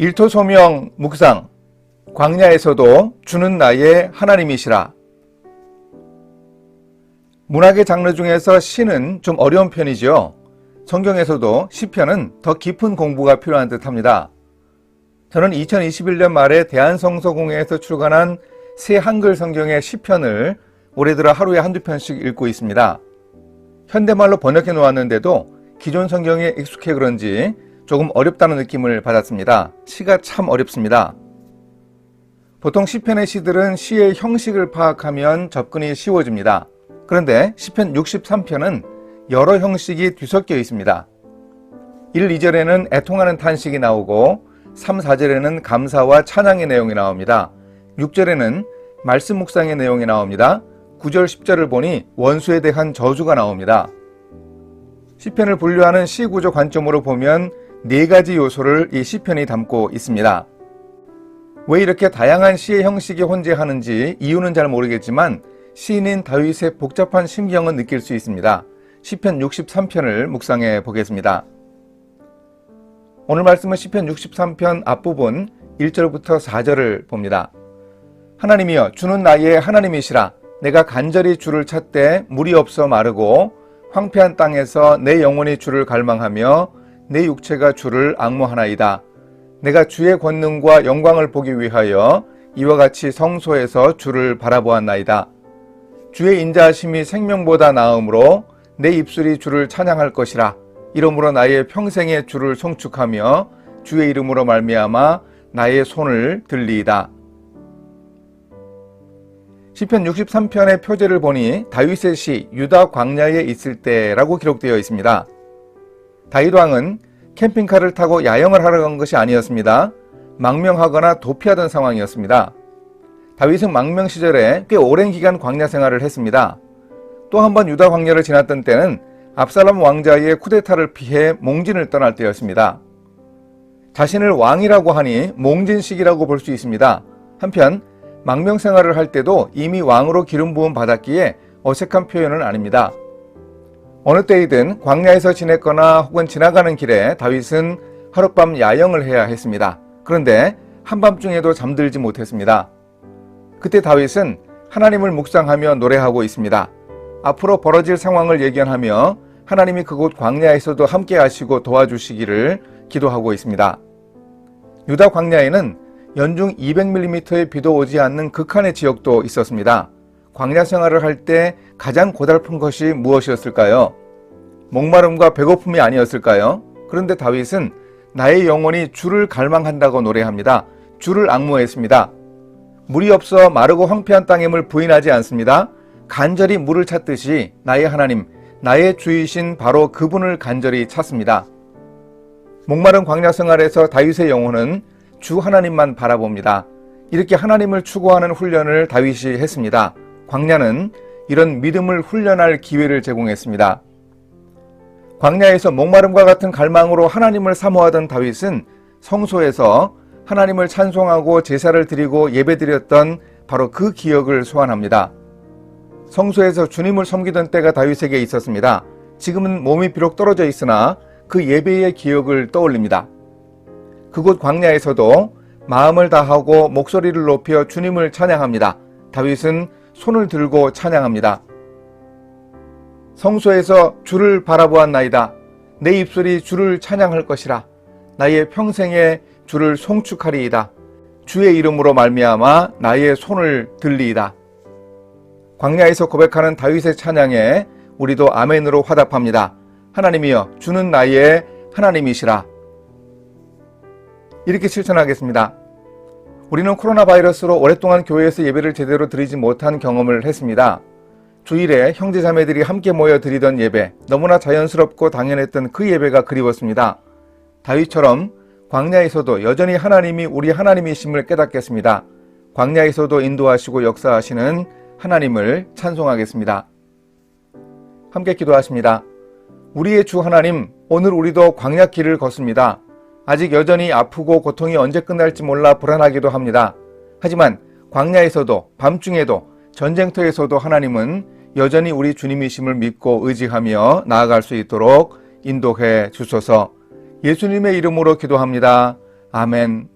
일토소명 묵상. 광야에서도 주는 나의 하나님이시라. 문학의 장르 중에서 시는 좀 어려운 편이죠. 성경에서도 시편은 더 깊은 공부가 필요한 듯합니다. 저는 2021년 말에 대한성서공회에서 출간한 새 한글 성경의 시편을 올해 들어 하루에 한두 편씩 읽고 있습니다. 현대말로 번역해 놓았는데도 기존 성경에 익숙해 그런지 조금 어렵다는 느낌을 받았습니다. 시가 참 어렵습니다. 보통 시편의 시들은 시의 형식을 파악하면 접근이 쉬워집니다. 그런데 시편 63편은 여러 형식이 뒤섞여 있습니다. 1, 2절에는 애통하는 탄식이 나오고 3, 4절에는 감사와 찬양의 내용이 나옵니다. 6절에는 말씀 묵상의 내용이 나옵니다. 9절, 10절을 보니 원수에 대한 저주가 나옵니다. 시편을 분류하는 시구조 관점으로 보면 4가지 요소를 이 시편이 담고 있습니다. 왜 이렇게 다양한 시의 형식이 혼재하는지 이유는 잘 모르겠지만 시인인 다윗의 복잡한 심경은 느낄 수 있습니다. 시편 63편을 묵상해 보겠습니다. 오늘 말씀은 시편 63편 앞부분 1절부터 4절을 봅니다. 하나님이여, 주는 나의 하나님이시라. 내가 간절히 주를 찾되 물이 없어 마르고 황폐한 땅에서 내 영혼이 주를 갈망하며 내 육체가 주를 앙모하나이다. 내가 주의 권능과 영광을 보기 위하여 이와 같이 성소에서 주를 바라보았나이다. 주의 인자하심이 생명보다 나음으로 내 입술이 주를 찬양할 것이라. 이러므로 나의 평생에 주를 송축하며 주의 이름으로 말미암아 나의 손을 들리이다. 시편 63편의 표제를 보니 다윗의 시 유다 광야에 있을 때라고 기록되어 있습니다. 다윗 왕은 캠핑카를 타고 야영을 하러 간 것이 아니었습니다. 망명하거나 도피하던 상황이었습니다. 다윗은 망명 시절에 꽤 오랜 기간 광야 생활을 했습니다. 또 한 번 유다 광야를 지났던 때는 압살롬 왕자의 쿠데타를 피해 몽진을 떠날 때였습니다. 자신을 왕이라고 하니 몽진식이라고 볼 수 있습니다. 한편 망명 생활을 할 때도 이미 왕으로 기름 부음 받았기에 어색한 표현은 아닙니다. 어느 때이든 광야에서 지냈거나 혹은 지나가는 길에 다윗은 하룻밤 야영을 해야 했습니다. 그런데 한밤중에도 잠들지 못했습니다. 그때 다윗은 하나님을 묵상하며 노래하고 있습니다. 앞으로 벌어질 상황을 예견하며 하나님이 그곳 광야에서도 함께 하시고 도와주시기를 기도하고 있습니다. 유다 광야에는 연중 200mm의 비도 오지 않는 극한의 지역도 있었습니다. 광야 생활을 할 때 가장 고달픈 것이 무엇이었을까요? 목마름과 배고픔이 아니었을까요? 그런데 다윗은 나의 영혼이 주를 갈망한다고 노래합니다. 주를 앙모했습니다. 물이 없어 마르고 황폐한 땅임을 부인하지 않습니다. 간절히 물을 찾듯이 나의 하나님, 나의 주이신 바로 그분을 간절히 찾습니다. 목마른 광야 생활에서 다윗의 영혼은 주 하나님만 바라봅니다. 이렇게 하나님을 추구하는 훈련을 다윗이 했습니다. 광야는 이런 믿음을 훈련할 기회를 제공했습니다. 광야에서 목마름과 같은 갈망으로 하나님을 사모하던 다윗은 성소에서 하나님을 찬송하고 제사를 드리고 예배드렸던 바로 그 기억을 소환합니다. 성소에서 주님을 섬기던 때가 다윗에게 있었습니다. 지금은 몸이 비록 떨어져 있으나 그 예배의 기억을 떠올립니다. 그곳 광야에서도 마음을 다하고 목소리를 높여 주님을 찬양합니다. 다윗은 손을 들고 찬양합니다. 성소에서 주를 바라보았나이다. 내 입술이 주를 찬양할 것이라. 나의 평생에 주를 송축하리이다. 주의 이름으로 말미암아 나의 손을 들리이다. 광야에서 고백하는 다윗의 찬양에 우리도 아멘으로 화답합니다. 하나님이여, 주는 나의 하나님이시라. 이렇게 실천하겠습니다. 우리는 코로나 바이러스로 오랫동안 교회에서 예배를 제대로 드리지 못한 경험을 했습니다. 주일에 형제자매들이 함께 모여 드리던 예배, 너무나 자연스럽고 당연했던 그 예배가 그리웠습니다. 다윗처럼 광야에서도 여전히 하나님이 우리 하나님이심을 깨닫겠습니다. 광야에서도 인도하시고 역사하시는 하나님을 찬송하겠습니다. 함께 기도하십니다. 우리의 주 하나님, 오늘 우리도 광야 길을 걷습니다. 아직 여전히 아프고 고통이 언제 끝날지 몰라 불안하기도 합니다. 하지만 광야에서도 밤중에도 전쟁터에서도 하나님은 여전히 우리 주님이심을 믿고 의지하며 나아갈 수 있도록 인도해 주소서. 예수님의 이름으로 기도합니다. 아멘.